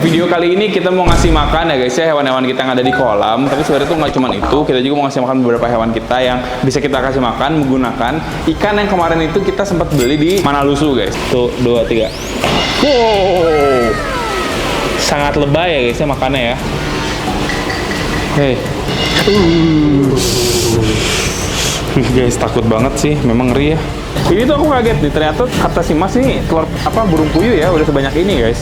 video kali ini kita mau ngasih makan ya guys ya, hewan-hewan kita yang ada di kolam. Tapi sebenarnya itu nggak cuma itu, kita juga mau ngasih makan beberapa hewan kita yang bisa kita kasih makan menggunakan ikan yang kemarin itu kita sempat beli di Manalusu guys. Tuh, 2, 3. Wow, sangat lebay ya guys ya makannya ya. Hei. Guys, takut banget sih, memang ngeri ya. Ini tuh aku kaget nih, ternyata kata si Mas nih telur burung puyuh ya udah sebanyak ini guys.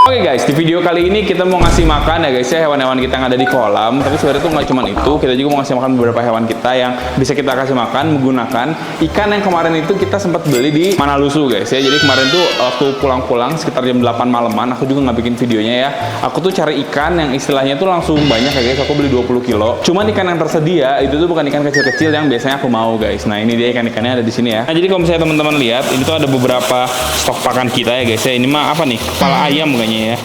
Oke guys, di video kali ini kita mau ngasih makan ya guys ya, hewan-hewan kita yang ada di kolam. Tapi sebenarnya itu nggak cuma itu, kita juga mau ngasih makan beberapa hewan kita yang bisa kita kasih makan menggunakan ikan yang kemarin itu kita sempat beli di Manalusu guys ya. Jadi kemarin tuh waktu pulang-pulang sekitar jam 8 malaman, aku juga nggak bikin videonya ya. Aku tuh cari ikan yang istilahnya tuh langsung banyak ya guys, aku beli 20 kilo. Cuman ikan yang tersedia itu tuh bukan ikan kecil-kecil yang biasanya aku mau guys. Nah ini dia ikan-ikannya ada di sini ya. Nah jadi kalau misalnya teman-teman lihat, ini tuh ada beberapa stok pakan kita ya guys ya. Ini mah apa nih? Kepala ayam kayaknya ya.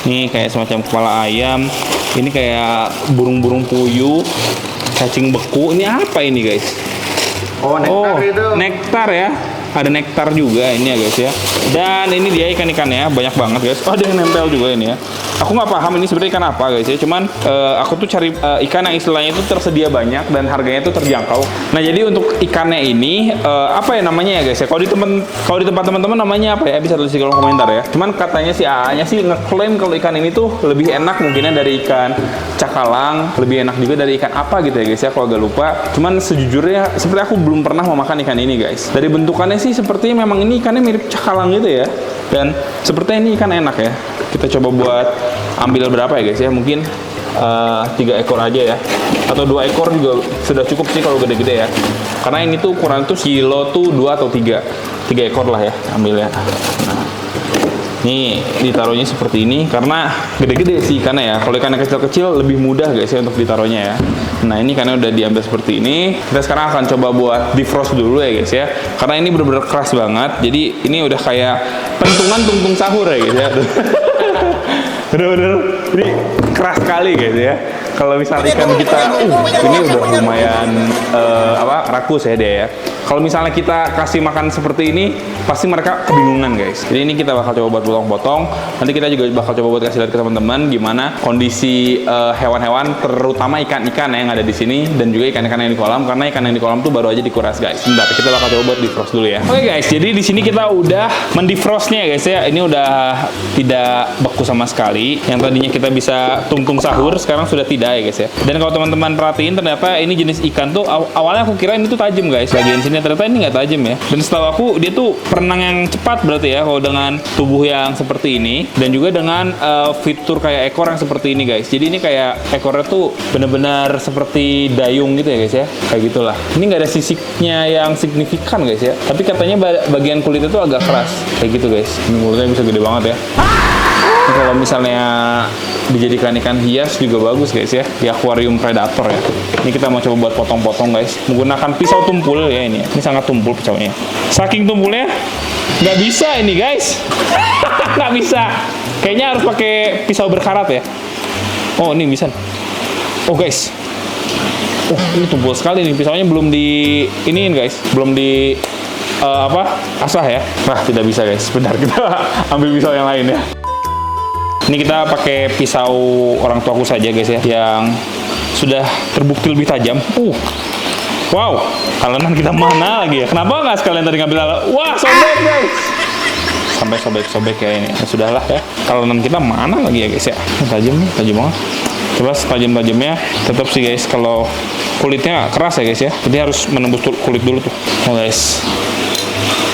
Nih kayak semacam kepala ayam. Ini kayak burung-burung puyuh, cacing beku. Ini apa ini guys? Oh, nektar itu. Nektar ya. Ada nektar juga ini ya guys ya. Dan ini dia ikan-ikannya banyak banget guys. Oh, ada yang nempel juga ini ya. Aku nggak paham ini sebenarnya ikan apa guys ya. Cuman aku tuh cari ikan yang istilahnya itu tersedia banyak dan harganya itu terjangkau. Nah jadi untuk ikannya ini apa ya namanya ya guys ya. Kalau di tempat teman-teman namanya apa ya? Bisa tulis di kolom komentar ya. Cuman katanya si A-nya sih ngeklaim kalau ikan ini tuh lebih enak mungkinnya dari ikan cakalang, lebih enak juga dari ikan apa gitu ya guys ya. Kalau agak lupa. Cuman sejujurnya seperti aku belum pernah memakan ikan ini guys. Dari bentukannya sih sepertinya memang ini ikannya mirip cakalang gitu ya. Dan sepertinya ini ikan enak ya. Kita coba buat ambil berapa ya guys ya, mungkin 3 ekor aja ya, atau 2 ekor juga sudah cukup sih kalau gede-gede ya, karena ini tuh ukuran tuh kilo tuh 2 atau 3 ekor lah ya, ambil ya. Nah, nih ditaruhnya seperti ini karena gede-gede sih ikannya ya. Kalau ikannya kecil-kecil lebih mudah guys ya untuk ditaruhnya ya. Nah ini karena udah diambil seperti ini, kita sekarang akan coba buat defrost dulu ya guys ya, karena ini bener-bener keras banget. Jadi ini udah kayak pentungan tungtung sahur ya guys ya. Bener-bener ini keras sekali guys ya. Kalau misalnya ikan kita ini udah lumayan rakus ya dia ya. Kalau misalnya kita kasih makan seperti ini, pasti mereka kebingungan guys. Jadi ini kita bakal coba buat potong-potong. Nanti kita juga bakal coba buat kasih lihat ke teman-teman gimana kondisi hewan-hewan, terutama ikan-ikan yang ada di sini dan juga ikan-ikan yang di kolam. Karena ikan yang di kolam tuh baru aja dikuras guys. Bentar, kita bakal coba buat defrost dulu ya. Oke guys, jadi di sini kita udah mendefrostnya ya guys ya. Ini udah tidak beku sama sekali. Yang tadinya kita bisa tungtung sahur, sekarang sudah tidak ya guys ya. Dan kalau teman-teman perhatiin, ternyata ini jenis ikan tuh awalnya aku kira ini tuh tajam guys. Bagian sini ternyata ini nggak tajam ya. Dan setahu aku dia tuh perenang yang cepat berarti ya, kalau dengan tubuh yang seperti ini dan juga dengan fitur kayak ekor yang seperti ini guys. Jadi ini kayak ekornya tuh bener-bener seperti dayung gitu ya guys ya, kayak gitulah. Ini nggak ada sisiknya yang signifikan guys ya, tapi katanya bagian kulitnya tuh agak keras kayak gitu guys. Ini mulutnya bisa gede banget ya. Ini kalau misalnya dijadikan ikan hias juga bagus guys ya, di akuarium predator ya. Ini kita mau coba buat potong-potong guys, menggunakan pisau tumpul ya ini. Ini sangat tumpul pisaunya. Saking tumpulnya nggak bisa ini guys. Nggak bisa. Kayaknya harus pakai pisau berkarat ya. Oh ini bisa. Oh guys. Oh ini tumpul sekali nih, pisaunya belum di iniin guys, belum di asah ya. Nah tidak bisa guys. Bentar kita ambil pisau yang lain ya. Ini kita pakai pisau orang tuaku saja guys ya, yang sudah terbukti lebih tajam. Wow, talenan kita mana lagi ya? Kenapa nggak sekalian tadi ngambil alat? Wah, sobek guys. Sampai sobek-sobek ya ini. Ya, sudahlah ya. Talenan kita mana lagi ya guys ya? Tajam nih, tajam banget. Coba tajam-tajamnya tetap sih guys. Kalau kulitnya keras ya guys ya, jadi harus menembus kulit dulu tuh. Oh guys,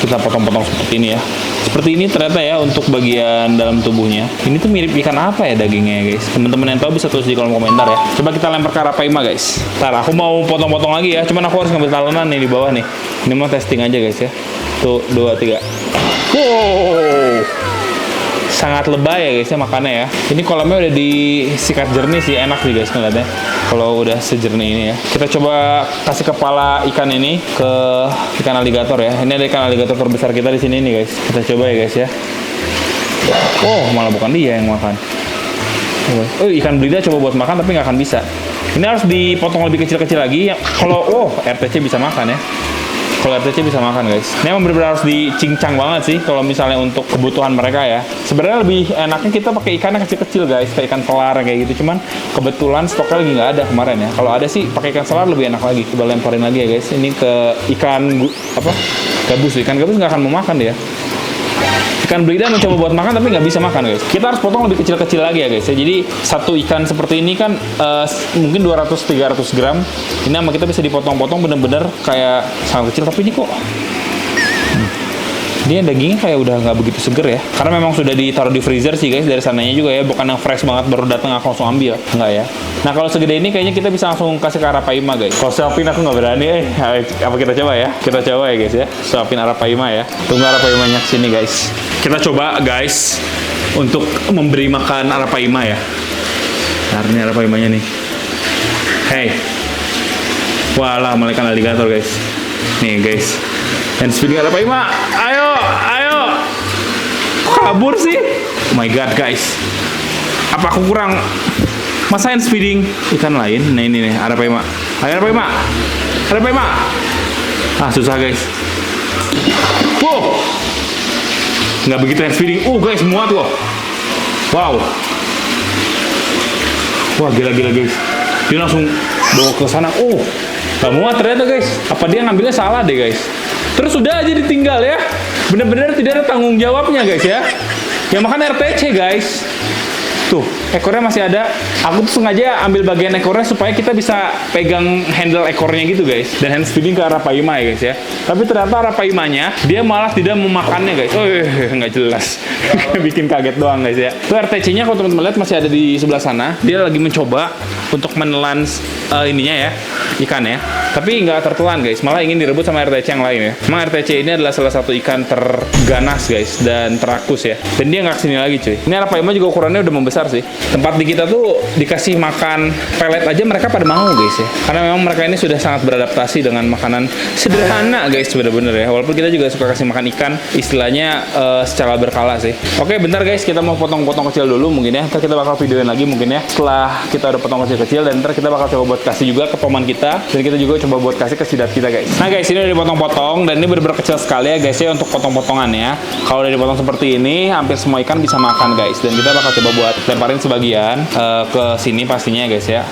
kita potong-potong seperti ini ya. Seperti ini ternyata ya untuk bagian dalam tubuhnya. Ini tuh mirip ikan apa ya dagingnya ya guys? Teman-teman yang tahu bisa tulis di kolom komentar ya. Coba kita lempar ke Arapaima guys. Ntar aku mau potong-potong lagi ya. Cuman aku harus ngambil talenan nih di bawah nih. Ini mau testing aja guys ya. Tuh 2, 3. Wow, sangat lebay ya guys ya makannya ya. Ini kolamnya udah disikat jernih sih, enak sih guys ngeliatnya. Kalau udah sejernih ini ya. Kita coba kasih kepala ikan ini ke ikan aligator ya. Ini ada ikan aligator terbesar kita di sini nih guys. Kita coba ya guys ya. Oh malah bukan dia yang makan. Oh ikan belida coba buat makan tapi nggak akan bisa. Ini harus dipotong lebih kecil-kecil lagi. Kalau RTC bisa makan ya. kalau RTC bisa makan guys. Ini emang bener-bener harus dicincang banget sih kalau misalnya untuk kebutuhan mereka ya. Sebenarnya lebih enaknya kita pakai ikan yang kecil-kecil guys, kayak ikan selar kayak gitu. Cuman kebetulan stoknya lagi nggak ada kemarin ya. Kalau ada sih pakai ikan selar lebih enak lagi. Coba lemparin lagi ya guys. Ini ke ikan gabus. Ikan gabus nggak akan mau makan dia. Ikan belida mencoba buat makan tapi nggak bisa makan guys. Kita harus potong lebih kecil-kecil lagi ya guys ya. Jadi satu ikan seperti ini kan mungkin 200-300 gram. Ini sama kita bisa dipotong-potong bener-bener kayak sangat kecil. Tapi ini kok dia dagingnya kayak udah nggak begitu seger ya. Karena memang sudah ditaruh di freezer sih guys dari sananya juga ya. Bukan yang fresh banget baru datang aku langsung ambil. Enggak ya. Nah kalau segede ini kayaknya kita bisa langsung kasih ke Arapaima guys. Kalau suapin aku nggak berani. Apa kita coba ya? Kita coba ya guys ya. Suapin Arapaima ya. Tunggu Arapaimanya kesini guys. Kita coba guys untuk memberi makan Arapaima ya. Nah ini Arapaimanya nih. Hey. Walah malaikat alligator guys. Nih guys. And speeding Arapaima. Ayo. Kabur sih. Oh my god guys. Apa aku kurang masa hand speeding ikan lain? Nah ini nih Arapaima. Ayo Arapaima. Ah susah guys. Wow. Nggak begitu hand speeding. Guys muat loh. Wow. Wah gila guys. Dia langsung bawa ke sana. Nggak muat ternyata guys. Apa dia ngambilnya salah deh guys. Terus udah aja ditinggal ya. Bener-bener tidak ada tanggung jawabnya guys ya. Yang makan RTC guys. Tuh, ekornya masih ada. Aku tuh sengaja ambil bagian ekornya supaya kita bisa pegang handle ekornya gitu guys. Dan hand speeding ke Arapaima ya guys ya. Tapi ternyata Arapaimanya dia malah tidak memakannya guys. Nggak jelas. Bikin kaget doang guys ya. Tuh RTC-nya kalau teman-teman lihat masih ada di sebelah sana. Dia lagi mencoba untuk menelan ininya ya, ikannya. Tapi nggak tertelan guys. Malah ingin direbut sama RTC yang lain ya. Emang RTC ini adalah salah satu ikan terganas guys dan terakus ya. Dan dia nggak kesini lagi cuy. Ini Arapaima juga ukurannya udah membesar sih. Tempat di kita tuh dikasih makan pelet aja mereka pada mau guys ya. Karena memang mereka ini sudah sangat beradaptasi dengan makanan sederhana guys bener-bener ya. Walaupun kita juga suka kasih makan ikan istilahnya secara berkala sih. Oke bentar guys kita mau potong-potong kecil dulu mungkin ya. Ntar kita bakal videoin lagi mungkin ya. Setelah kita udah potong kecil-kecil dan ntar kita bakal coba buat kasih juga ke paman kita. Dan kita juga coba buat kasih ke sidat kita guys. Nah guys ini udah dipotong-potong dan ini bener-bener kecil sekali ya guys ya untuk potong-potongannya. Kalau udah dipotong seperti ini hampir semua ikan bisa makan guys. Dan kita bakal coba buat lemparin sebagian ke sini pastinya ya guys ya.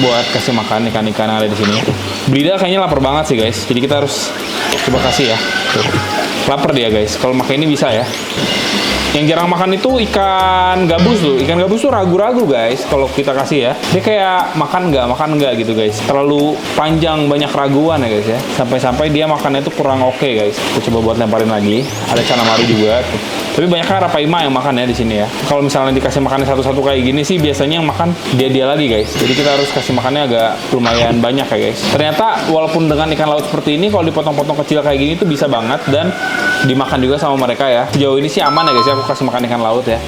Buat kasih makan ikan-ikan yang ada di sini. Belida kayaknya lapar banget sih guys. Jadi kita harus coba kasih ya. Tuh. Lapar dia guys. Kalau makan ini bisa ya. Yang jarang makan itu ikan gabus tuh. Ikan gabus tuh ragu-ragu guys kalau kita kasih ya. Dia kayak makan nggak gitu guys. Terlalu panjang banyak raguan ya guys ya. Sampai-sampai dia makannya itu kurang oke guys. Kita coba buat lemparin lagi. Ada calamari juga. Tapi banyak Arapaima yang makan ya di sini ya. Kalau misalnya dikasih makannya satu-satu kayak gini sih biasanya yang makan dia lagi guys. Jadi kita harus kasih makannya agak lumayan banyak ya guys. Ternyata walaupun dengan ikan laut seperti ini kalau dipotong-potong kecil kayak gini tuh bisa banget dan dimakan juga sama mereka ya. Sejauh ini sih aman ya guys ya aku kasih makan ikan laut ya.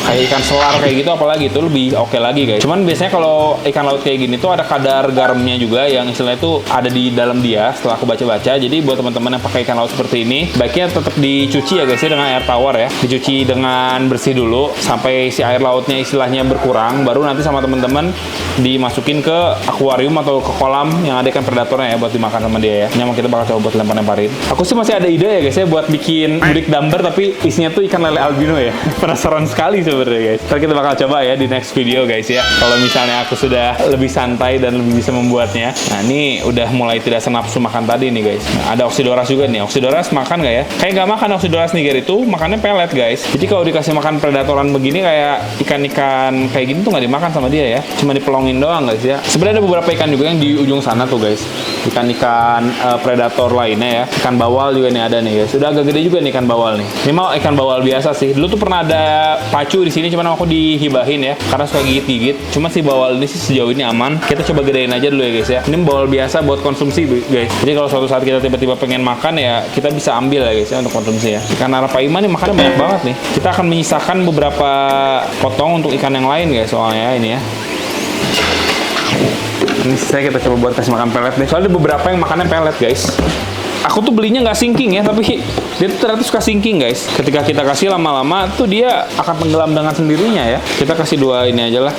Kayak ikan selar kayak gitu apalagi itu lebih oke lagi guys. Cuman biasanya kalau ikan laut kayak gini tuh ada kadar garamnya juga yang istilahnya itu ada di dalam dia setelah aku baca-baca. Jadi buat teman-teman yang pakai ikan laut seperti ini baiknya tetap dicuci ya guys ya dengan air tawar ya. Dicuci dengan bersih dulu sampai si air lautnya istilahnya berkurang, baru nanti sama teman-teman dimasukin ke akuarium atau ke kolam yang ada ikan predatornya ya buat dimakan sama dia ya. Ini emang kita bakal coba buat lempar-lemparin. Aku sih masih ada ide ya guys ya buat bikin budik damber tapi isinya tuh ikan lele albino ya. Penasaran sekali sebenarnya guys. Ntar kita bakal coba ya di next video guys ya. Kalau misalnya aku sudah lebih santai dan lebih bisa membuatnya. Nah ini udah mulai tidak senapsu makan tadi nih guys. Nah, ada Oxydoras juga nih. Oxydoras makan nggak ya? Kayak nggak makan Oxydoras niger itu makannya pelet guys. Jadi kalau dikasih makan predatoran begini kayak ikan-ikan kayak gini tuh nggak dimakan sama dia ya. Cuma dipelongin doang guys ya. Sebenarnya ada beberapa ikan juga yang di ujung sana tuh guys. Ikan-ikan predator lainnya ya. Ikan bawal juga nih ada nih guys. Sudah agak gede juga nih ikan bawal nih. Ini mau ikan bawal biasa sih. Dulu tuh pernah ada pacu di sini cuman aku dihibahin ya. Karena suka gigit-gigit. Cuma si bawal ini sih sejauh ini aman. Kita coba gedein aja dulu ya guys ya. Ini bawal biasa buat konsumsi guys. Jadi kalau suatu saat kita tiba-tiba pengen makan ya kita bisa ambil ya guys ya untuk konsumsi ya. Ikan Arapaima nih makannya banyak banget nih. Kita akan menyisakan beberapa potong untuk ikan yang lain guys soalnya ini ya. Ini saya kita coba buat kasih makan pelet deh. Soalnya ada beberapa yang makannya pelet guys. Aku tuh belinya nggak sinking ya, tapi dia tuh ternyata suka sinking guys. Ketika kita kasih lama-lama tuh dia akan tenggelam dengan sendirinya ya. Kita kasih dua ini aja lah.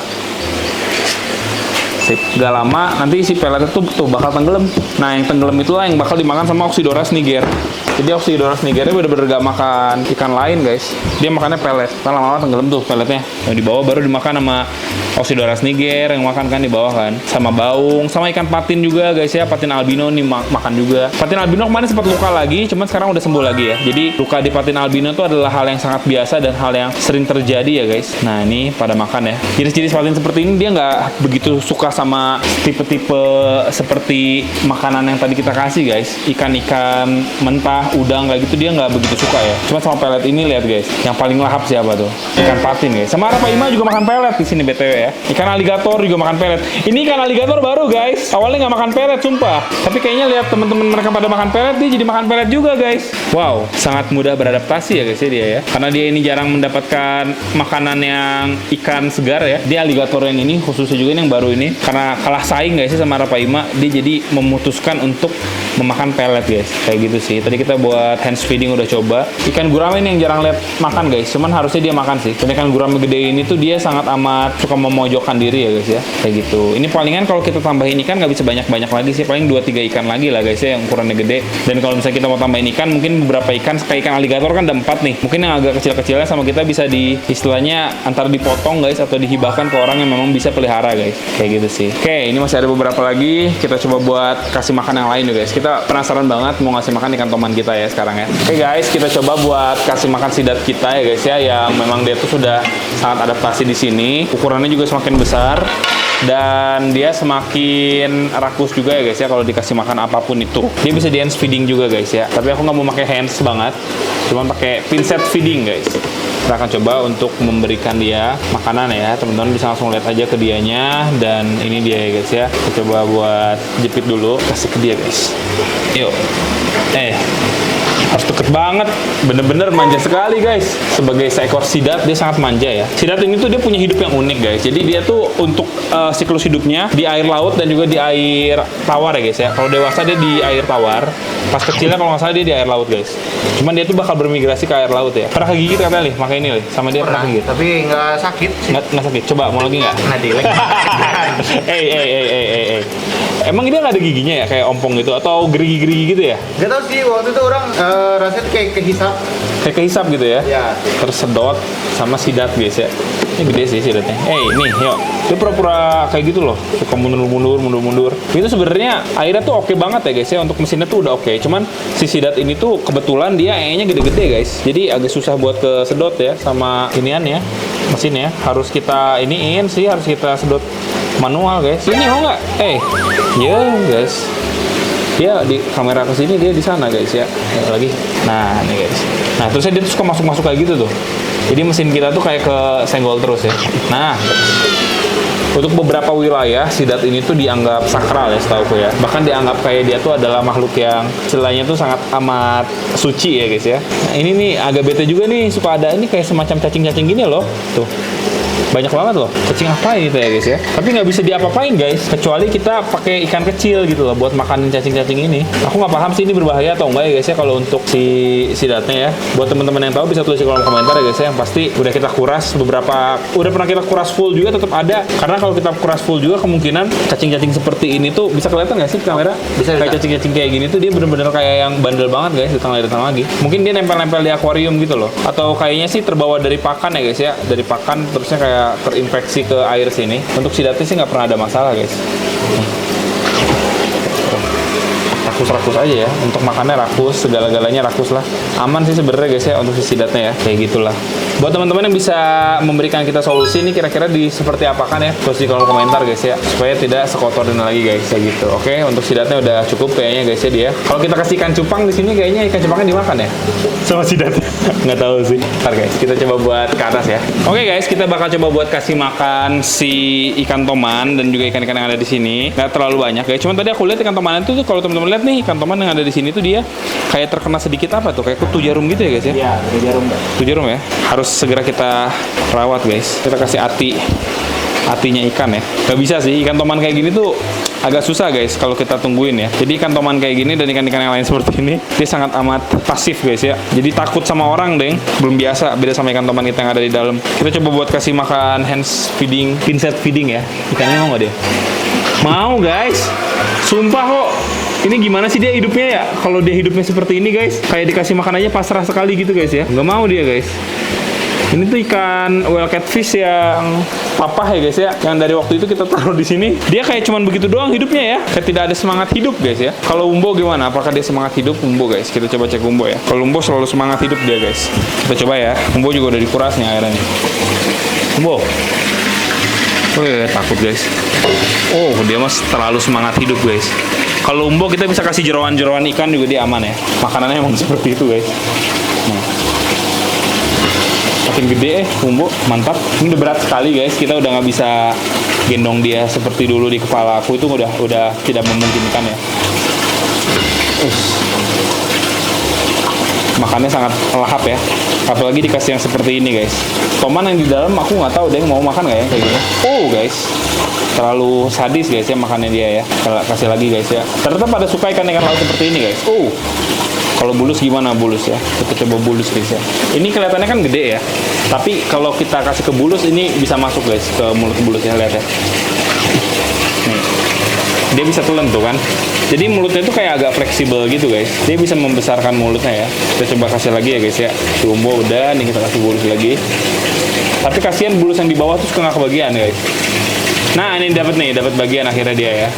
Sip. Gak lama nanti si peletnya tuh bakal tenggelam. Nah, yang tenggelam itulah yang bakal dimakan sama Oxydoras niger. Jadi Oxydoras nigernya bener-bener gak makan ikan lain, guys. Dia makannya pelet. Kan lama-lama tenggelam tuh peletnya. Yang di bawah baru dimakan sama Oxydoras niger, yang makan kan di bawah kan. Sama baung, sama ikan patin juga, guys ya. Patin albino nih makan juga. Patin albino kemarin sempat luka lagi, cuman sekarang udah sembuh lagi ya. Jadi luka di patin albino itu adalah hal yang sangat biasa dan hal yang sering terjadi ya, guys. Nah, ini pada makan ya. Jenis-jenis patin seperti ini dia nggak begitu suka sama tipe-tipe seperti makanan yang tadi kita kasih, guys. Ikan-ikan mentah, udang kayak gitu dia nggak begitu suka ya. Cuma sama pelet ini lihat, guys. Yang paling lahap siapa tuh? Ikan patin, guys. Sama Arapaima juga makan pelet di sini BTW ya. Ikan aligator juga makan pelet. Ini ikan aligator baru, guys. Awalnya nggak makan pelet, sumpah. Tapi kayaknya lihat teman-teman mereka pada makan pelet, dia jadi makan pelet juga, guys. Wow, sangat mudah beradaptasi ya, guys ya dia ya. Karena dia ini jarang mendapatkan makanan yang ikan segar ya. Dia aligator yang ini khususnya juga ini yang baru ini karena kalah saing, guys ya, sama Arapaima, dia jadi memutuskan untuk memakan pelet, guys. Kayak gitu sih. Tadi kita buat hands feeding udah coba. Ikan gurame ini yang jarang lihat makan, guys. Cuman harusnya dia makan sih. Dan ikan gurame gede ini tuh dia sangat amat suka memojokkan diri ya, guys ya. Kayak gitu. Ini palingan kalau kita tambahin ikan nggak bisa banyak-banyak lagi sih. Paling 2-3 ikan lagi lah, guys ya, yang ukurannya gede. Dan kalau misalnya kita mau tambahin ikan, mungkin beberapa ikan kayak ikan aligator kan ada 4 nih. Mungkin yang agak kecil-kecilnya sama kita bisa di istilahnya antara dipotong, guys, atau dihibahkan ke orang yang memang bisa pelihara, guys. Kayak gitu sih. Oke, ini masih ada beberapa lagi. Kita coba buat kasih makan yang lain juga, guys. Kita penasaran banget mau ngasih makan ikan toman kita ya sekarang ya. Oke, guys, kita coba buat kasih makan sidat kita ya, guys ya, yang memang dia tuh sudah sangat adaptasi di sini. Ukurannya juga semakin besar dan dia semakin rakus juga ya, guys ya, kalau dikasih makan apapun itu. Dia bisa di hands feeding juga, guys ya. Tapi aku nggak mau pakai hands banget, cuma pakai pinset feeding, guys. Kita akan coba untuk memberikan dia makanan ya. Teman-teman bisa langsung lihat aja ke dianya. Dan ini dia ya, guys ya. Kita coba buat jepit dulu, kasih ke dia, guys. Yuk. Harus deket banget, bener-bener manja sekali, guys. Sebagai seekor sidat, dia sangat manja ya. Sidat ini tuh dia punya hidup yang unik, guys. Jadi dia tuh untuk siklus hidupnya di air laut dan juga di air tawar ya, guys ya. Kalau dewasa dia di air tawar, pas kecilnya kalau nggak salah dia di air laut, guys. Cuman dia tuh bakal bermigrasi ke air laut ya. Pernah kegigit katanya, Lih? Makanya ini, Lih. Sama dia pernah kegigit. Tapi nggak sakit sih. Nggak sakit. Coba, mau lagi nggak? Nah, dilek. Emang dia nggak ada giginya ya, kayak ompong gitu? Atau gerigi-gerigi gitu ya? Gak tau sih, waktu itu orang rasanya kayak kehisap. Kayak kehisap gitu ya? Ya. Tersedot sama sidat, guys ya. Ini gede sih sidatnya. Nih, yuk. Dia pura-pura kayak gitu loh. Suka mundur-mundur. Itu sebenarnya airnya tuh oke banget ya, guys ya. Untuk mesinnya tuh udah oke. Cuman si sidat ini tuh kebetulan dia nya gede-gede, guys. Jadi agak susah buat kesedot ya sama iniannya, mesinnya. Harus kita iniin sih, harus kita sedot manual, guys. Ini mau nggak? Guys. Dia di kamera kesini, dia di sana, guys ya. Lagi. Nah, nih, guys. Nah, terusnya dia tuh suka masuk-masuk kayak gitu tuh. Jadi mesin kita tuh kayak ke senggol terus ya. Nah, untuk beberapa wilayah, sidat ini tuh dianggap sakral ya, setauku ya. Bahkan dianggap kayak dia tuh adalah makhluk yang istilahnya tuh sangat amat suci ya, guys ya. Nah, ini nih agak bete juga nih, suka ada ini kayak semacam cacing-cacing gini loh. Tuh. Banyak banget loh. Cacing apa itu ya, guys ya. Tapi nggak bisa diapa-apain, guys. Kecuali kita pakai ikan kecil gitu loh buat makanin cacing-cacing ini. Aku nggak paham sih ini berbahaya atau enggak ya, guys ya, kalau untuk si sidatnya ya. Buat teman-teman yang tahu bisa tulis di kolom komentar ya, guys ya. Yang pasti udah kita kuras udah pernah kita kuras full juga, tetap ada. Karena kalau kita kuras full juga kemungkinan cacing-cacing seperti ini tuh bisa kelihatan nggak sih di kamera? Bisa. Kayak cacing-cacing kayak gini tuh dia bener-bener kayak yang bandel banget, guys. Datang lagi. Mungkin dia nempel-nempel di akuarium gitu loh. Atau kayaknya sih terbawa dari pakan ya, guys ya. Dari pakan terusnya kayak terinfeksi ke air sini. Untuk sidatnya sih nggak pernah ada masalah, guys. Rakus-rakus aja ya, untuk makannya rakus, segala-galanya rakus lah. Aman sih sebenarnya, guys ya, untuk si sidatnya ya. Kayak gitulah. Buat teman-teman yang bisa memberikan kita solusi ini kira-kira di seperti apakan ya, tulis di kolom komentar, guys ya, supaya tidak sekotor ini lagi, guys, kayak gitu. Oke, untuk sidatnya udah cukup kayaknya, guys ya dia. Kalau kita kasih ikan cupang di sini kayaknya ikan cupangnya dimakan ya sama sidatnya. Nggak tahu sih. Ntar, guys, kita coba buat ke atas ya. Oke, guys, kita bakal coba buat kasih makan si ikan toman dan juga ikan-ikan yang ada di sini. Nggak terlalu banyak, guys. Cuman tadi aku lihat ikan toman itu tuh, kalau teman-teman lihat nih, ikan toman yang ada di sini tuh dia kayak terkena sedikit apa tuh, kayak kutu jarum gitu ya, guys ya. Iya, jarum. Kutu jarum ya. Harus segera kita rawat, guys. Kita kasih hatinya ikan ya. Gak bisa sih, ikan toman kayak gini tuh agak susah, guys, kalau kita tungguin ya. Jadi ikan toman kayak gini dan ikan-ikan yang lain seperti ini, dia sangat amat pasif, guys ya. Jadi takut sama orang, deng. Belum biasa, beda sama ikan toman kita yang ada di dalam. Kita coba buat kasih makan hands feeding, pinset feeding ya. Ikannya mau nggak dia? Mau guys. Sumpah kok. Ini gimana sih dia hidupnya ya? Kalau dia hidupnya seperti ini guys, kayak dikasih makan aja pasrah sekali gitu guys ya. Nggak mau dia guys. Ini tuh ikan well catfish yang papah ya guys ya. Yang dari waktu itu kita taruh di sini. Dia kayak cuman begitu doang hidupnya ya. Kayak tidak ada semangat hidup guys ya. Kalau Umbo gimana? Apakah dia semangat hidup Umbo guys? Kita coba cek Umbo ya. Kalau Umbo selalu semangat hidup dia guys. Kita coba ya. Umbo juga udah dikuras nih airnya nih. Umbo. Takut guys. Oh, dia mas terlalu semangat hidup guys. Kalau Umbo kita bisa kasih jeroan-jeroan ikan juga dia aman ya. Makanannya emang seperti itu guys. Nah. Makin gede Umbo, mantap. Ini udah berat sekali guys. Kita udah nggak bisa gendong dia seperti dulu di kepala aku itu udah tidak memungkinkan ya. Makannya sangat lahap ya. Apalagi dikasih yang seperti ini guys. Toman yang di dalam aku nggak tahu dia mau makan nggak ya kayak gini. Oh guys, terlalu sadis guys ya makannya dia ya. Kalau kasih lagi guys ya. Ternyata pada suka ikan-ikan laut seperti ini guys. Oh, kalau bulus gimana bulus ya? Kita coba bulus guys ya. Ini kelihatannya kan gede ya. Tapi kalau kita kasih ke bulus ini bisa masuk guys ke mulut bulus ya, lihat ya. Nih. Dia bisa telan tuh kan. Jadi mulutnya tuh kayak agak fleksibel gitu guys. Dia bisa membesarkan mulutnya ya. Kita coba kasih lagi ya guys ya. Umbo udah, nih kita kasih bulus lagi. Tapi kasihan bulus yang di bawah tuh suka nggak kebagian guys. Nah ini dapat bagian akhirnya dia ya.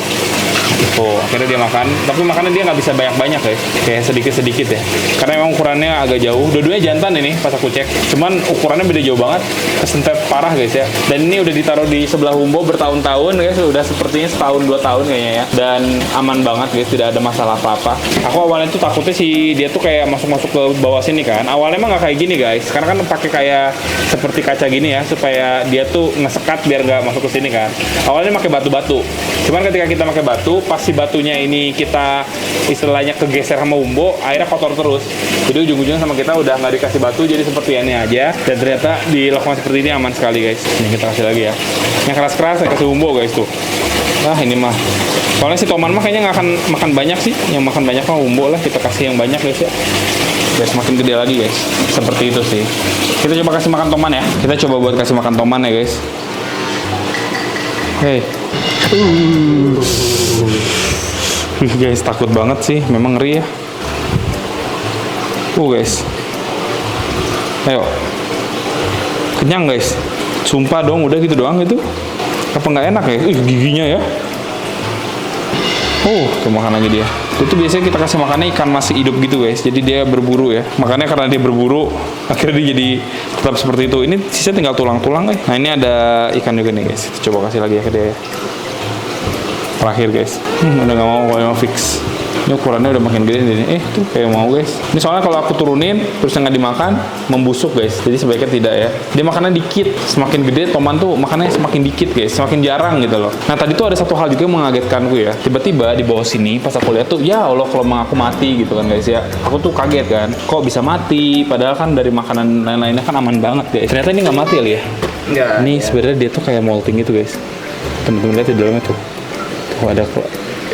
Oh, akhirnya dia makan. Tapi makannya dia nggak bisa banyak-banyak guys. Kayak sedikit-sedikit ya. Karena emang ukurannya agak jauh. Dua-duanya jantan ini pas aku cek. Cuman ukurannya beda jauh banget. Kesentet parah guys ya. Dan ini udah ditaruh di sebelah Umbo bertahun-tahun guys. Udah sepertinya setahun 2 tahun kayaknya ya. Dan aman banget guys. Tidak ada masalah apa-apa. Aku awalnya tuh takutnya sih dia tuh kayak masuk-masuk ke bawah sini kan. Awalnya emang nggak kayak gini guys. Karena kan pakai kayak seperti kaca gini ya. Supaya dia tuh ngesekat biar nggak masuk ke sini kan. Awalnya pakai batu-batu. Cuman ketika kita pakai batu, pas si batunya ini kita istilahnya kegeser sama Umbo, akhirnya kotor terus. Jadi ujung-ujungnya sama kita udah nggak dikasih batu, jadi seperti ini aja. Dan ternyata dilakukan seperti ini aman sekali guys. Ini kita kasih lagi ya. Yang keras-keras saya kasih Umbo guys tuh. Nah ini mah. Soalnya si Toman mah kayaknya nggak akan makan banyak sih. Yang makan banyak mah Umbo lah. Kita kasih yang banyak guys ya. Guys makin gede lagi guys. Seperti itu sih. Kita coba kasih makan Toman ya. Kita coba buat kasih makan Toman ya guys. Hey. Guys takut banget sih, memang ngeri ya. Guys, ayo, kenyang guys. Sumpah dong, udah gitu doang itu. Apa nggak enak ya? Giginya ya. Tuh makan lagi dia. Itu biasanya kita kasih makannya ikan masih hidup gitu guys. Jadi dia berburu ya. Makanya karena dia berburu, akhirnya dia jadi tetap seperti itu. Ini sisa tinggal tulang-tulang Nah ini ada ikan juga nih guys. Kita coba kasih lagi ya ke dia. Terakhir guys, udah nggak mau kalau emang fix. Ini ukurannya udah makin gede nih. Tuh kayak mau guys. Ini soalnya kalau aku turunin terus nggak dimakan membusuk guys. Jadi sebaiknya tidak ya. Dia makannya dikit. Semakin gede Toman tuh makannya semakin dikit guys. Semakin jarang gitu loh. Nah tadi tuh ada satu hal juga yang mengagetkanku ya. Tiba-tiba di bawah sini pas aku lihat tuh, ya Allah kalau aku mati gitu kan guys ya. Aku tuh kaget kan. Kok bisa mati? Padahal kan dari makanan lain-lainnya kan aman banget guys. Ternyata ini nggak mati ya. Enggak. Ini sebenarnya dia tuh kayak molting gitu guys. Temen-temen lihat di dalamnya tuh. Ada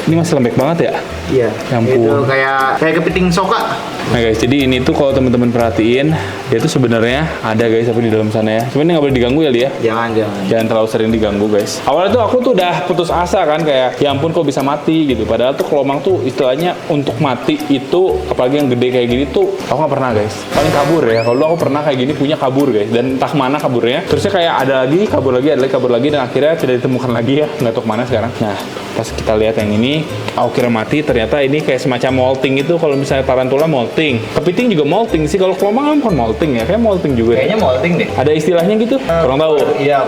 ini masih lembek banget ya? Iya. Itu kayak kepiting soka. Nah guys, jadi ini tuh kalau teman-teman perhatiin, dia tuh sebenarnya ada guys tapi di dalam sana ya. Cuman ini nggak boleh diganggu ya Lia? Jangan terlalu sering diganggu guys. Awalnya tuh aku tuh udah putus asa kan kayak, ya ampun kok bisa mati gitu. Padahal tuh kelomang tuh istilahnya untuk mati itu, apalagi yang gede kayak gini tuh, aku nggak pernah guys. Paling kabur ya. Kalau aku pernah kayak gini punya kabur guys. Dan entah kemana kaburnya. Terusnya kayak ada lagi, kabur lagi, dan akhirnya tidak ditemukan lagi ya. Nggak tahu kemana sekarang. Nah, pas kita lihat yang ini, aku kira mati, ternyata ini kayak semacam molting itu. Kalau misalnya tarantula molting, kepiting juga molting sih. Kalau kelomang kan bukan molting ya, kayak molting juga. Kayaknya molting deh. Ada istilahnya gitu? Kurang tahu. Iya,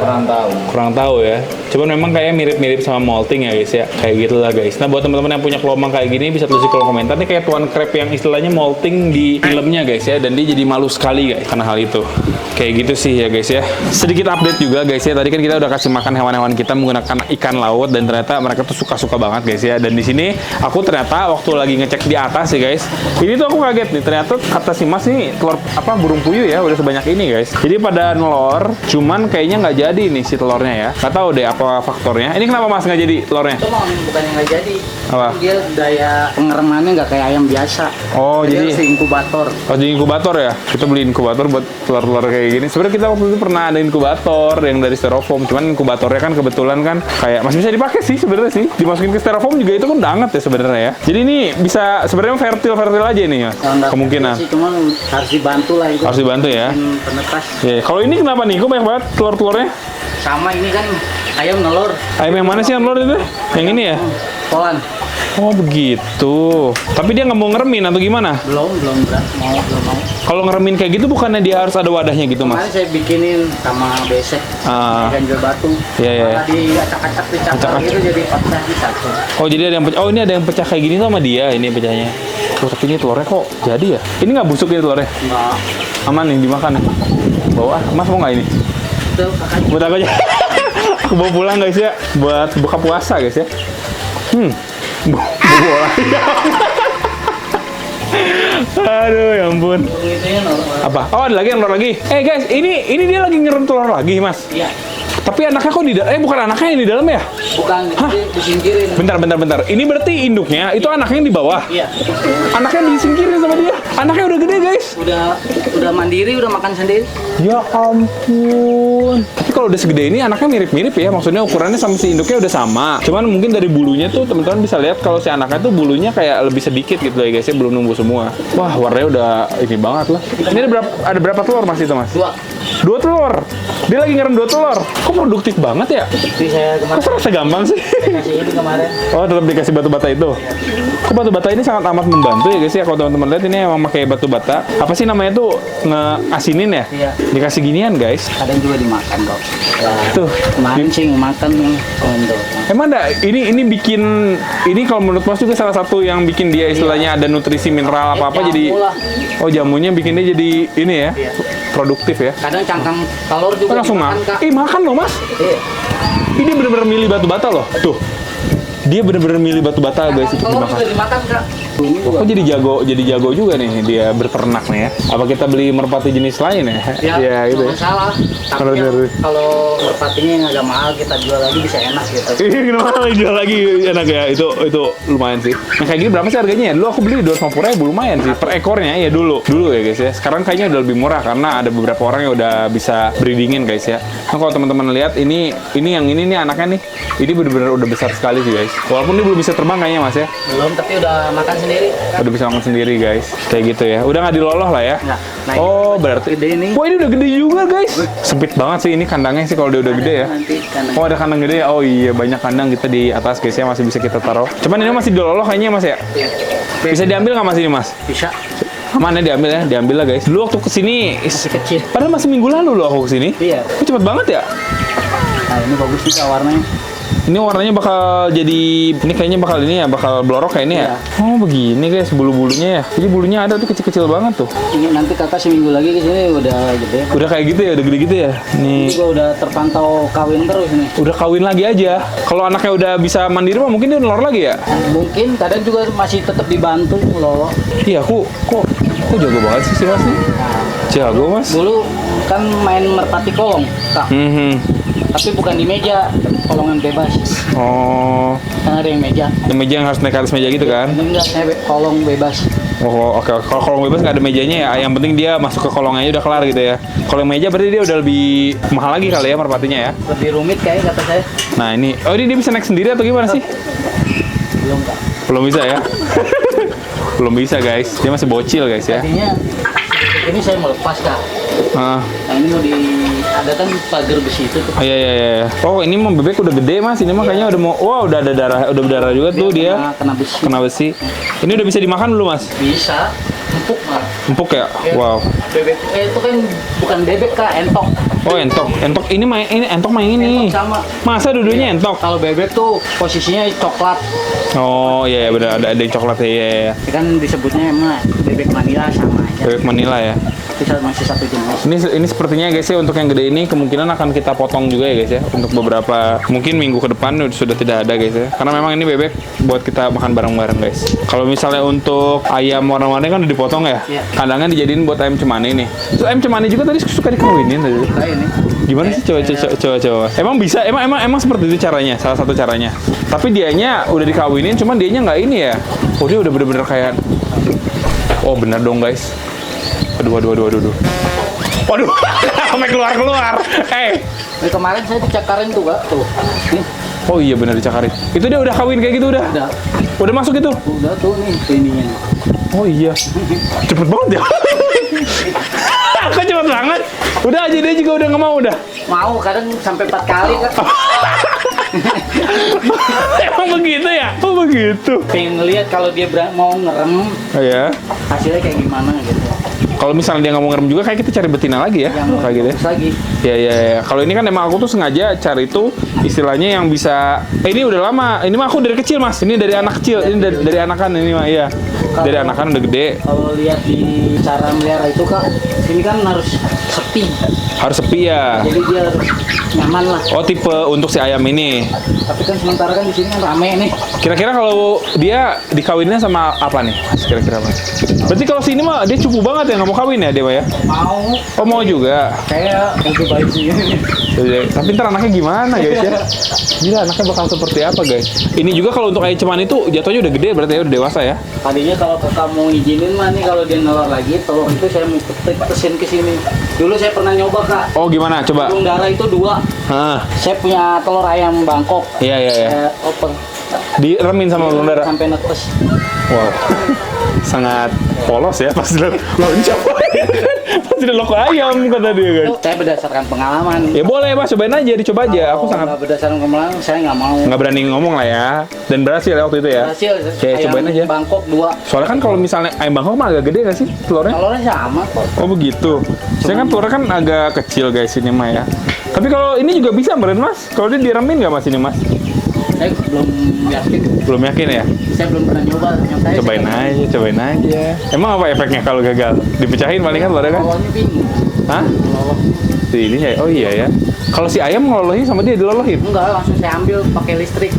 kurang tahu Ya. Cuman memang kayak mirip-mirip sama molting ya guys ya. Kayak gitulah guys. Nah buat teman-teman yang punya kelomang kayak gini bisa tulis di kolom komentar. Ini kayak tuan crab yang istilahnya molting di filmnya guys ya. Dan dia jadi malu sekali guys karena hal itu. Kayak gitu sih ya guys ya. Sedikit update juga guys ya. Tadi kan kita udah kasih makan hewan-hewan kita menggunakan ikan laut dan ternyata mereka tuh suka-suka banget guys ya. Dan di sini aku ternyata waktu lagi ngecek di atas ya guys. Ini tuh aku kaget kaget nih, ternyata kata si Mas nih telur apa burung puyuh ya udah sebanyak ini guys. Jadi pada nelor, cuman kayaknya nggak jadi nih si telurnya ya. Nggak tahu deh apa faktornya. Ini kenapa Mas nggak jadi telurnya? Itu mau bukannya nggak jadi. Apa? Dia daya pengeremannya nggak kayak ayam biasa. Oh jadi harus di inkubator. Oh di inkubator ya? Kita beli inkubator buat telur-telur kayak gini. Sebenarnya kita waktu itu pernah ada inkubator yang dari styrofoam. Cuman inkubatornya kan kebetulan kan kayak masih bisa dipakai sih sebenarnya sih. Dimasukin ke styrofoam juga itu kan udah anget ya sebenarnya ya. Jadi ini bisa sebenarnya fertil aja nih ya. Kemungkinan. Sih, cuman harus dibantu lah itu. Harus dibantu ya. Penetas. Ya, kalau ini kenapa nih? Kok banyak banget telur-telurnya? Sama ini kan ayam nelor. Ayam yang mana sih yang telur itu? Yang ini ya? Polan. Oh begitu. Tapi dia nggak mau ngeremin atau gimana? Belum belum mau. Kalau ngeremin kayak gitu bukannya dia harus ada wadahnya gitu Kemarin Mas? saya bikinin sama besek, ganjil batu. Iya, iya. Malah diacak-acak Acak-acak. gitu jadi pecah di satu. Oh jadi ada yang pecah. Oh ini ada yang pecah kayak gini tuh sama dia ini pecahnya. Oh tapi ini telurnya kok jadi ya? Ini nggak busuk ini telurnya? Nah, Aman nih dimakan ya? Bawa. Mas mau nggak ini? itu kakak Buat aku aja. Aku bawa pulang guys ya. Buat buka puasa guys ya. Bawa lagi. Aduh ya ampun. itunya nelor. Apa? Oh ada lagi yang telur lagi. Guys, ini dia lagi ngerem telur lagi mas. Iya. Tapi anaknya kok di dalam? Bukan anaknya yang di dalam ya? Bukan disingkirin. Bentar. Ini berarti induknya itu anaknya yang di bawah. Iya. Anaknya disingkirin sama dia. Anaknya udah gede guys. Udah mandiri, udah makan sendiri. Ya ampun. Tapi kalau udah segede ini anaknya mirip-mirip ya. Maksudnya ukurannya sama si induknya udah sama. Cuman mungkin dari bulunya tuh teman-teman bisa lihat kalau si anaknya tuh bulunya kayak lebih sedikit gitu ya guys ya. Belum numbuh semua. Wah warnanya udah ini banget lah. Ini ada berapa telur mas itu mas? 2 telur. Dia lagi ngerem 2 telur. Kok produktif banget ya? Jadi saya kemarin Kok serasa gampang sih? kasih ini kemarin. Oh tetap dikasih batu bata itu. Kok batu bata ini sangat amat membantu ya guys ya. Kalau teman-teman lihat ini emang pakai batu bata. Apa sih namanya tuh ngeasinin ya? Iya. Dikasih ginian guys. Kadang juga dimakan kok. Ya, Tuh. kemarin sih makan untuk. Emang ada ini bikin ini kalau menurut Mas juga salah satu yang bikin dia istilahnya ada nutrisi mineral apa Jamu jadi lah. oh jamunya bikin dia jadi ini ya Iya. produktif ya. Kadang cangkang telur Kan juga langsung dimakan, makan. Kak. Makan loh Mas. Iya. Ini bener-bener milih batu bata loh. Tuh. Dia bener-bener milih batu bata guys untuk Telur dimakan. juga dimakan, Kak. Ini juga. Oh jadi jago juga nih dia berternak nih ya. Apa kita beli merpati jenis lain ya? Ya, gitu nggak ya. masalah. Kalau Tapi dari- kalau merpatinya yang agak mahal kita jual lagi bisa enak gitu. Iya kenapa jual lagi enak ya itu lumayan sih. Nah kayak gini berapa sih harganya ya? Dulu aku beli 250.000 lumayan sih per ekornya ya dulu ya guys ya. Sekarang kayaknya udah lebih murah karena ada beberapa orang yang udah bisa breedingin guys ya. Nah kalau teman-teman lihat ini yang ini nih anaknya nih, ini bener-bener udah besar sekali sih guys. Walaupun ini belum bisa terbang kayaknya mas ya. Belum, tapi udah makan sendiri. Udah bisa makan sendiri guys. Kayak gitu ya. Udah nggak diloloh lah ya. Nggak. Nah, Oh ini berarti. gede nih. Wah ini udah gede juga guys. Sempit banget sih ini kandangnya sih kalau dia udah gede ya. Nanti kandang. Oh ada kandang gede ya? Oh iya banyak kandang kita di atas guys ya masih bisa kita taruh. Cuman ini masih diloloh kayaknya mas ya. Iya. Bisa diambil nggak mas ini mas? Bisa. Aman ya diambil lah guys. Dulu waktu kesini, Masih kecil. padahal masih minggu lalu loh aku kesini. Iya. Kok cepet banget ya? Nah, ini bagus juga warnanya. Ini warnanya bakal jadi, ini kayaknya bakal ini ya, bakal blorok kayak ini ya. Oh begini guys bulu-bulunya ya. Jadi bulunya ada tuh kecil-kecil banget tuh. Ini nanti kakak seminggu lagi ke sini udah gede. Udah kayak gitu ya, udah gede gitu ya. Ini Nih. juga udah terpantau kawin terus nih. Udah kawin lagi aja. Kalau anaknya udah bisa mandiri mah mungkin dia nelor lagi ya. Mungkin kadang juga masih tetap dibantu loh. Iya aku kok jago banget sih si mas nih. Jago mas. Dulu kan main merpati kolong, Kak. Tapi bukan di meja, kolongan bebas. Oh, Kan ada yang meja. yang meja yang harus naik ke atas meja gitu kan? Ini enggak, saya kolong bebas. Oh oke. Kalau kolong bebas nggak ada mejanya ya. Yang penting dia masuk ke kolongnya aja udah kelar gitu ya. Kalau yang meja berarti dia udah lebih mahal lagi kali ya merpatinya ya. Lebih rumit kayak kata saya. Nah ini, oh ini dia bisa naik sendiri atau gimana sih? Belum, Kak. Belum bisa ya? Belum bisa guys. Dia masih bocil guys ya. Tadinya ini saya mau lepas, Kak. Ah, Nah, ini mau ada kan pagar besi itu tuh. iya. Oh ini mah bebek udah gede mas. Ini mah kayaknya udah mau, wah udah ada darah, udah berdarah juga tuh dia. Kena besi. Kena besi. Ini udah bisa dimakan belum mas? Bisa. Empuk, Kak. Empuk ya? Ya. Wow. Bebek itu kan bukan bebek, Kak, entok. Oh, entok. Entok ini main ini entok main ini. Entok sama. Masa dua-duanya entok? Kalau bebek tuh posisinya coklat. Oh, iya benar ada yang coklat ya. Iya. Kan disebutnya emang bebek Manila sama aja. Bebek Manila ya. Itu masih satu jenis. Ini sepertinya guys ya untuk yang gede ini kemungkinan akan kita potong juga ya guys ya untuk beberapa mungkin minggu ke depan sudah tidak ada guys ya karena memang ini bebek buat kita makan bareng-bareng guys. Kalau misalnya untuk ayam warna-warni kan udah dipotong ya. Iya. Kadangnya dijadiin buat ayam cemani nih. Terus ayam cemani juga tadi suka dikawinin tadi. Nah, ini. Gimana sih coba. Emang bisa emang seperti itu caranya, salah satu caranya. Tapi dianya udah dikawinin cuman dianya nggak ini ya. Oh dia udah bener-bener kayak oh bener dong guys. Aduh. Waduh, sampai keluar. Ini kemarin saya dicakarin tuh, Pak. Tuh. Nih, Oh iya benar dicakarin. Itu dia udah kawin kayak gitu udah? udah. Udah masuk itu? Udah tuh nih ininya. Oh iya. Cepet banget ya. Kok cepet banget? Udah aja dia juga udah nggak mau udah. Mau kadang sampai 4 kali kan. Emang begitu ya? Oh begitu. Pengen ngeliat kalau dia mau ngerem Oh ya. hasilnya kayak gimana gitu. Kalau misalnya dia nggak mau ngerem juga kayak kita cari betina lagi ya. Yang Kayak gitu ya. bagus lagi. Ya. Kalau ini kan emang aku tuh sengaja cari tuh istilahnya yang bisa. Ini udah lama. Ini mah aku dari kecil mas. Ini dari anak kecil. Ini dari anakan ini mah iya. Dari anakan udah gede. Kalau lihat di cara melihara itu Kak, ini kan harus sepi. Harus sepi ya. Jadi dia harus nyaman lah. Oh tipe untuk si ayam ini. Tapi kan sementara kan di sini kan rame nih. Kira-kira kalau dia dikawinnya sama apa nih? Kira-kira mas. Berarti kalau sini mah dia cupu banget ya nggak mau kawin ya dia mah ya? Mau. Oh mau juga. Kayak lebih baik sih. Tapi ntar anaknya gimana guys ya? Gila anaknya bakal seperti apa guys? Ini juga kalau untuk ayam cemani itu jatuhnya udah gede berarti ya udah dewasa ya? Tadinya kalau kakak mau izinin mah nih kalau dia nelor lagi, telur itu saya mau pesin ke sini. Dulu saya pernah nyoba Kak. Oh gimana? Coba. Burung dara itu 2. Hah? Saya punya telur ayam Bangkok. Iya. Saya open. Diremin sama burung dara. Sampai netes. Wow. Sangat polos ya pas lihat loncat. Pas lihat loko ayam kata dia kan. Itu saya berdasarkan pengalaman. Ya boleh mas, cobain aja, dicoba aja. Aku Kalau sangat nggak berdasarkan pengalaman, saya nggak mau. nggak berani ngomong lah ya. Dan berhasil ya waktu itu ya. Hasil Kayak cobain aja. Bangkok 2. Soalnya kan kalau misalnya ayam Bangkok mah agak gede nggak sih telurnya? Telurnya sama kok. Oh begitu. Saya kan telurnya kan agak kecil guys ini mah ya. Tapi kalau ini juga bisa meren mas. Kalau dia diremin nggak mas ini mas? Saya belum yakin. Belum yakin ya? Saya belum pernah nyoba. Yang saya Cobain aja. Emang apa efeknya kalau gagal? Dipecahin paling kan telurnya kan? Awalnya bingung. Hah? Ngeloloh. Si ininya ya? Oh iya ya. Kalau si ayam ngelolohin sama dia dilolohin? Enggak, langsung saya ambil pakai listrik.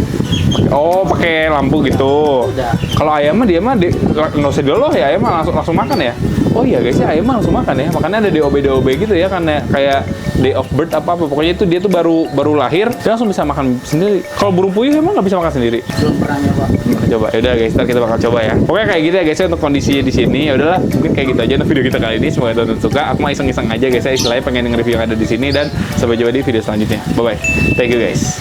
Oh pakai lampu gitu. Udah. Kalau ayam mah dia mah nggak usah diloloh ya, ayam mah langsung makan ya. Oh iya guys ya, ayam mah langsung makan ya. Makanya ada DOB gitu ya kan ya, kayak day of birth apa pokoknya itu dia tuh baru lahir dia langsung bisa makan sendiri. Kalau burung puyuh emang nggak bisa makan sendiri. Belum pernah nyoba. Coba ya udah guys, ntar kita bakal coba ya. Pokoknya kayak gitu ya guys ya untuk kondisinya di sini. Ya udahlah, mungkin kayak gitu aja untuk video kita kali ini. Semoga teman-teman suka. Aku mah iseng-iseng aja guys ya, istilahnya pengen nge-review yang ada di sini dan sampai jumpa di video selanjutnya. Bye bye. Thank you guys.